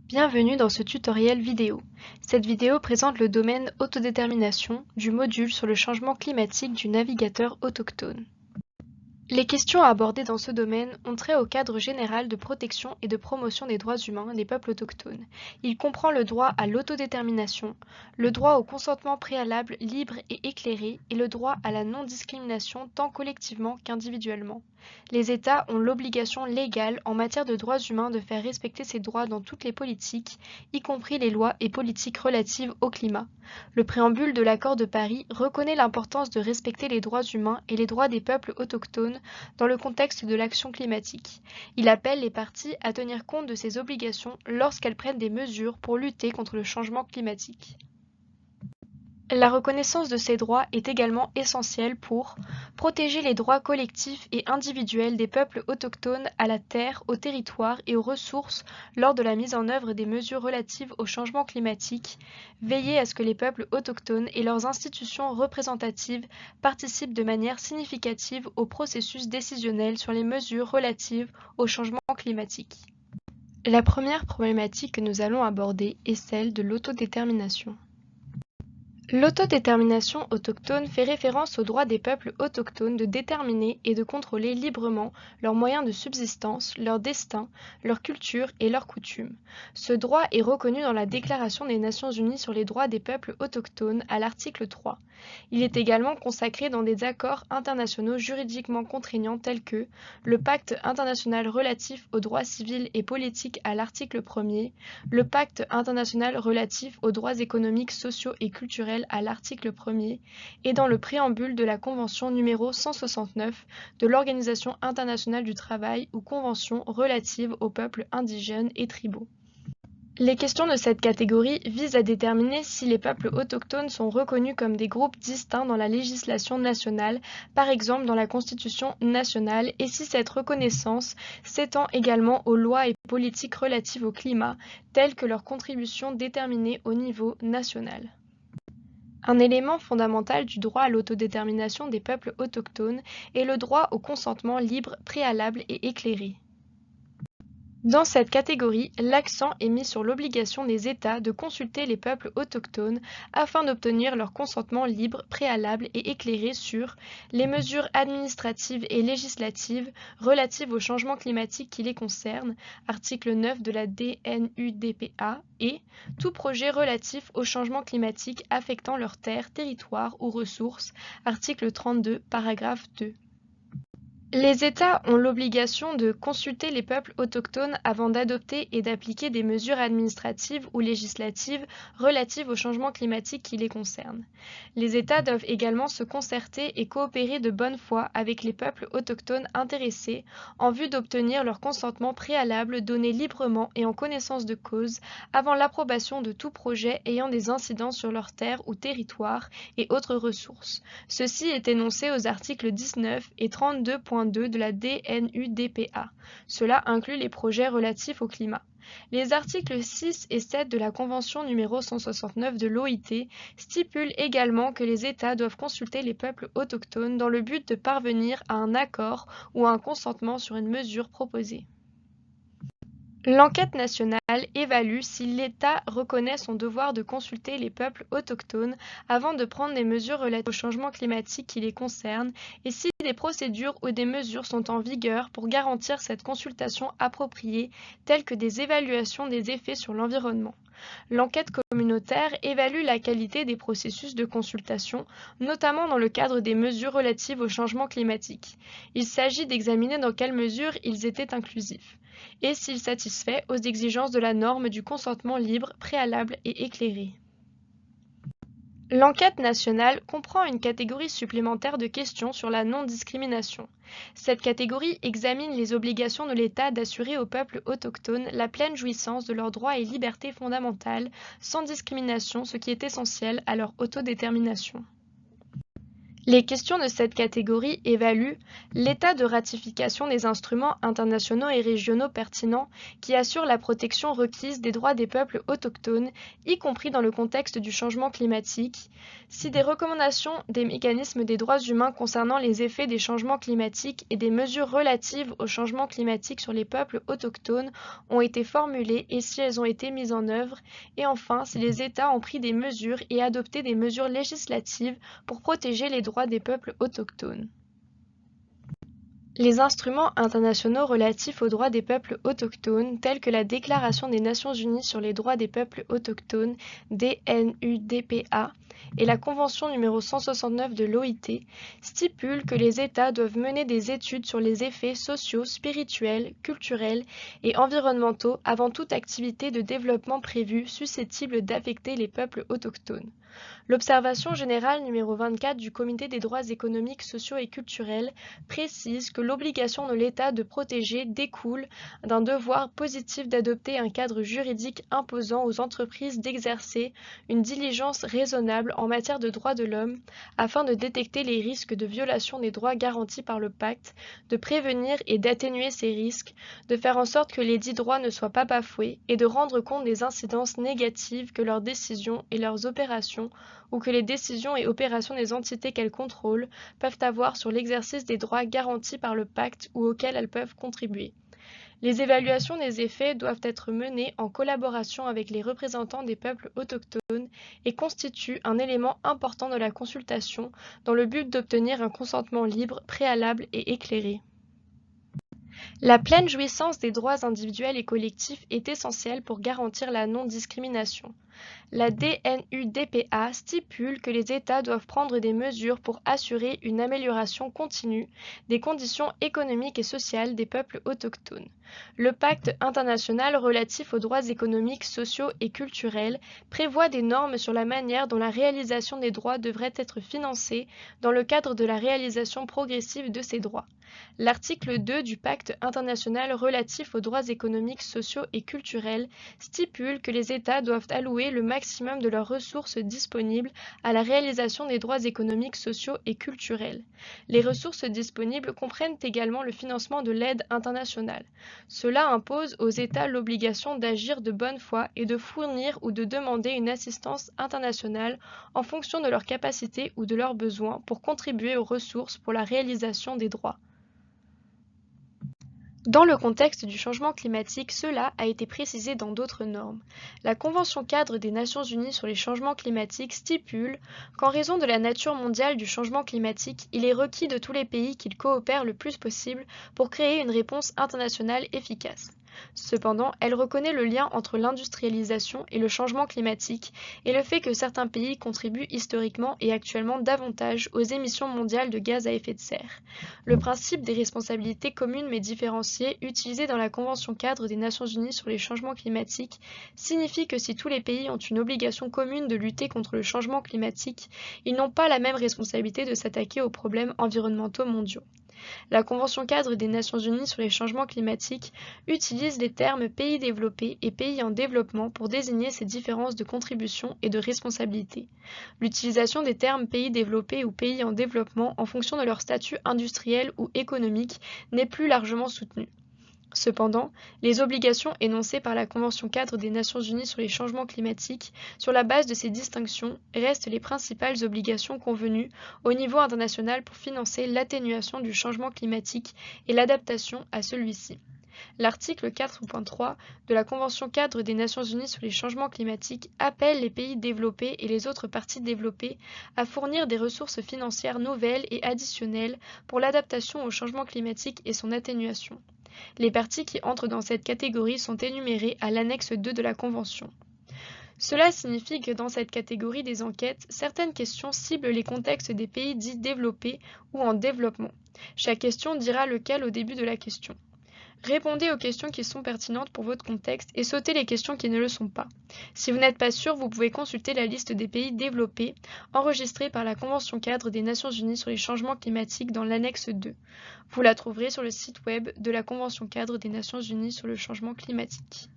Bienvenue dans ce tutoriel vidéo. Cette vidéo présente le domaine autodétermination du module sur le changement climatique du navigateur autochtone. Les questions abordées dans ce domaine ont trait au cadre général de protection et de promotion des droits humains des peuples autochtones. Il comprend le droit à l'autodétermination, le droit au consentement préalable libre et éclairé et le droit à la non-discrimination tant collectivement qu'individuellement. Les États ont l'obligation légale en matière de droits humains de faire respecter ces droits dans toutes les politiques, y compris les lois et politiques relatives au climat. Le préambule de l'accord de Paris reconnaît l'importance de respecter les droits humains et les droits des peuples autochtones dans le contexte de l'action climatique. Il appelle les parties à tenir compte de ces obligations lorsqu'elles prennent des mesures pour lutter contre le changement climatique. La reconnaissance de ces droits est également essentielle pour protéger les droits collectifs et individuels des peuples autochtones à la terre, au territoire et aux ressources lors de la mise en œuvre des mesures relatives au changement climatique, veiller à ce que les peuples autochtones et leurs institutions représentatives participent de manière significative au processus décisionnel sur les mesures relatives au changement climatique. La première problématique que nous allons aborder est celle de l'autodétermination. L'autodétermination autochtone fait référence au droit des peuples autochtones de déterminer et de contrôler librement leurs moyens de subsistance, leur destin, leur culture et leurs coutumes. Ce droit est reconnu dans la Déclaration des Nations Unies sur les droits des peuples autochtones à l'article 3. Il est également consacré dans des accords internationaux juridiquement contraignants tels que le Pacte international relatif aux droits civils et politiques à l'article 1er, le Pacte international relatif aux droits économiques, sociaux et culturels à l'article 1er et dans le préambule de la Convention numéro 169 de l'Organisation internationale du travail ou Convention relative aux peuples indigènes et tribaux. Les questions de cette catégorie visent à déterminer si les peuples autochtones sont reconnus comme des groupes distincts dans la législation nationale, par exemple dans la Constitution nationale, et si cette reconnaissance s'étend également aux lois et politiques relatives au climat, telles que leur contribution déterminée au niveau national. Un élément fondamental du droit à l'autodétermination des peuples autochtones est le droit au consentement libre, préalable et éclairé. Dans cette catégorie, l'accent est mis sur l'obligation des États de consulter les peuples autochtones afin d'obtenir leur consentement libre, préalable et éclairé sur les mesures administratives et législatives relatives au changement climatique qui les concernent, article 9 de la DNUDPA, et tout projet relatif au changement climatique affectant leurs terres, territoires ou ressources, article 32, paragraphe 2. Les États ont l'obligation de consulter les peuples autochtones avant d'adopter et d'appliquer des mesures administratives ou législatives relatives au changement climatique qui les concernent. Les États doivent également se concerter et coopérer de bonne foi avec les peuples autochtones intéressés en vue d'obtenir leur consentement préalable donné librement et en connaissance de cause avant l'approbation de tout projet ayant des incidences sur leurs terres ou territoires et autres ressources. Ceci est énoncé aux articles 19 et 32.2 de la DNUDPA. Cela inclut les projets relatifs au climat. Les articles 6 et 7 de la Convention numéro 169 de l'OIT stipulent également que les États doivent consulter les peuples autochtones dans le but de parvenir à un accord ou à un consentement sur une mesure proposée. L'enquête nationale évalue si l'État reconnaît son devoir de consulter les peuples autochtones avant de prendre des mesures relatives au changement climatique qui les concernent et si des procédures ou des mesures sont en vigueur pour garantir cette consultation appropriée, telles que des évaluations des effets sur l'environnement. L'enquête communautaire évalue la qualité des processus de consultation, notamment dans le cadre des mesures relatives au changement climatique. Il s'agit d'examiner dans quelle mesure ils étaient inclusifs et s'ils satisfait aux exigences de la norme du consentement libre, préalable et éclairé. L'enquête nationale comprend une catégorie supplémentaire de questions sur la non-discrimination. Cette catégorie examine les obligations de l'État d'assurer aux peuples autochtones la pleine jouissance de leurs droits et libertés fondamentales, sans discrimination, ce qui est essentiel à leur autodétermination. Les questions de cette catégorie évaluent l'état de ratification des instruments internationaux et régionaux pertinents qui assurent la protection requise des droits des peuples autochtones, y compris dans le contexte du changement climatique, si des recommandations des mécanismes des droits humains concernant les effets des changements climatiques et des mesures relatives au changement climatique sur les peuples autochtones ont été formulées et si elles ont été mises en œuvre, et enfin si les États ont pris des mesures et adopté des mesures législatives pour protéger les droits des peuples autochtones. Les instruments internationaux relatifs aux droits des peuples autochtones, tels que la Déclaration des Nations Unies sur les droits des peuples autochtones, DNUDPA, et la Convention numéro 169 de l'OIT, stipulent que les États doivent mener des études sur les effets sociaux, spirituels, culturels et environnementaux avant toute activité de développement prévue susceptible d'affecter les peuples autochtones. L'observation générale numéro 24 du Comité des droits économiques, sociaux et culturels précise que l'obligation de l'État de protéger découle d'un devoir positif d'adopter un cadre juridique imposant aux entreprises d'exercer une diligence raisonnable en matière de droits de l'homme afin de détecter les risques de violation des droits garantis par le pacte, de prévenir et d'atténuer ces risques, de faire en sorte que les dits droits ne soient pas bafoués et de rendre compte des incidences négatives que leurs décisions et leurs opérations ou que les décisions et opérations des entités qu'elles contrôlent peuvent avoir sur l'exercice des droits garantis par le pacte ou auxquels elles peuvent contribuer. Les évaluations des effets doivent être menées en collaboration avec les représentants des peuples autochtones et constituent un élément important de la consultation dans le but d'obtenir un consentement libre, préalable et éclairé. La pleine jouissance des droits individuels et collectifs est essentielle pour garantir la non-discrimination. La DNUDPA stipule que les États doivent prendre des mesures pour assurer une amélioration continue des conditions économiques et sociales des peuples autochtones. Le pacte international relatif aux droits économiques, sociaux et culturels prévoit des normes sur la manière dont la réalisation des droits devrait être financée dans le cadre de la réalisation progressive de ces droits. L'article 2 du pacte international relatif aux droits économiques, sociaux et culturels stipule que les États doivent allouer le maximum de leurs ressources disponibles à la réalisation des droits économiques, sociaux et culturels. Les ressources disponibles comprennent également le financement de l'aide internationale. Cela impose aux États l'obligation d'agir de bonne foi et de fournir ou de demander une assistance internationale en fonction de leurs capacités ou de leurs besoins pour contribuer aux ressources pour la réalisation des droits. Dans le contexte du changement climatique, cela a été précisé dans d'autres normes. La Convention cadre des Nations Unies sur les changements climatiques stipule qu'en raison de la nature mondiale du changement climatique, il est requis de tous les pays qu'ils coopèrent le plus possible pour créer une réponse internationale efficace. Cependant, elle reconnaît le lien entre l'industrialisation et le changement climatique et le fait que certains pays contribuent historiquement et actuellement davantage aux émissions mondiales de gaz à effet de serre. Le principe des responsabilités communes mais différenciées utilisé dans la Convention cadre des Nations Unies sur les changements climatiques signifie que si tous les pays ont une obligation commune de lutter contre le changement climatique, ils n'ont pas la même responsabilité de s'attaquer aux problèmes environnementaux mondiaux. La Convention cadre des Nations Unies sur les changements climatiques utilise les termes pays développés et pays en développement pour désigner ces différences de contribution et de responsabilité. L'utilisation des termes pays développés ou pays en développement en fonction de leur statut industriel ou économique n'est plus largement soutenue. Cependant, les obligations énoncées par la Convention cadre des Nations Unies sur les changements climatiques, sur la base de ces distinctions, restent les principales obligations convenues au niveau international pour financer l'atténuation du changement climatique et l'adaptation à celui-ci. L'article 4.3 de la Convention cadre des Nations Unies sur les changements climatiques appelle les pays développés et les autres parties développées à fournir des ressources financières nouvelles et additionnelles pour l'adaptation au changement climatique et son atténuation. Les parties qui entrent dans cette catégorie sont énumérées à l'annexe 2 de la Convention. Cela signifie que dans cette catégorie des enquêtes, certaines questions ciblent les contextes des pays dits développés ou en développement. Chaque question dira lequel au début de la question. Répondez aux questions qui sont pertinentes pour votre contexte et sautez les questions qui ne le sont pas. Si vous n'êtes pas sûr, vous pouvez consulter la liste des pays développés enregistrée par la Convention cadre des Nations Unies sur les changements climatiques dans l'annexe 2. Vous la trouverez sur le site web de la Convention cadre des Nations Unies sur le changement climatique.